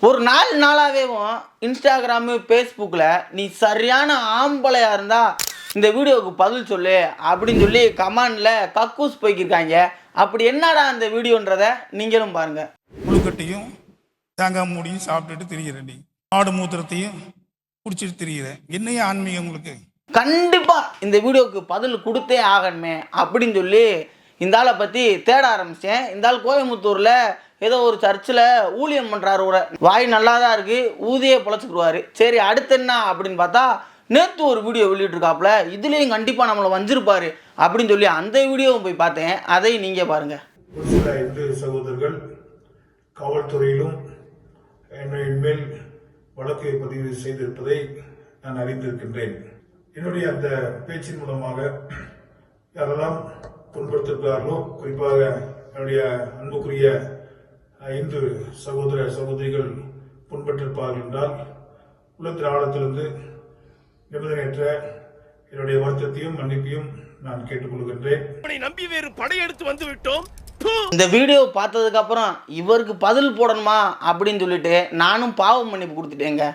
ஒரு 4 நாளாவேவும் இன்ஸ்டாகிராமு, ஃபேஸ்புக்கில் நீ சரியான ஆம்பளையா இருந்தா இந்த வீடியோவுக்கு பதில் சொல்லு அப்படின்னு சொல்லி கமெண்டில் கக்கூஸ் போய்க்கிருக்காங்க. அப்படி என்னடா அந்த வீடியோன்றதை நீங்களும் பாருங்க. புழுக்கட்டையும் தேங்காய் மூடியும் சாப்பிட்டுட்டு திரிகிறேன். நீ ஆடு மூத்திரத்தையும் குடிச்சிட்டு திரிகிறேன். என்னைய ஆன்மீகம் உங்களுக்கு? கண்டிப்பா இந்த வீடியோவுக்கு பதில் கொடுத்தே ஆகணுமே அப்படின்னு சொல்லி இந்த ஆளை பற்றி தேட ஆரம்பித்தேன். இந்த ஆள் கோயம்புத்தூரில் ஏதோ ஒரு சர்ச்சில் ஊழியம் பண்ணுறாரு. ஒரு வாய் நல்லா தான் இருக்குது, ஊதியே பொழைச்சிக்கிடுவார். சரி அடுத்து என்ன அப்படின்னு பார்த்தா நேற்று ஒரு வீடியோ வெளியிட்டிருக்காப்புல, இதுலேயும் கண்டிப்பாக நம்மளை வஞ்சிருப்பார் அப்படின்னு சொல்லி அந்த வீடியோவும் போய் பார்த்தேன். அதை நீங்கள் பாருங்கள். ஒரு சில இந்து சகோதரர்கள் காவல்துறையிலும் என் மேல் வழக்கு பதிவு செய்திருப்பதை நான் அறிந்திருக்கின்றேன். என்னுடைய அந்த பேச்சின் மூலமாக யாரெல்லாம் துன்புறுத்திருக்கிறார்களோ, குறிப்பாக என்னுடைய அன்புக்குரிய இந்து சகோதர சகோதரிகள் புண்பட்டிருப்பார்கள் என்றால் உள்ளத்தின் ஆழத்திலிருந்து நிபந்தனையற்ற என்னுடைய வருத்தத்தையும் மன்னிப்பையும் நான் கேட்டுக்கொள்கின்றேன். நம்பி வேறு படையெடுத்து வந்து விட்டோம். இந்த வீடியோ பார்த்ததுக்கு அப்புறம் இவருக்கு பதில் போடணுமா அப்படின்னு சொல்லிட்டு நானும் பாவ மன்னிப்பு கொடுத்துட்டேங்க.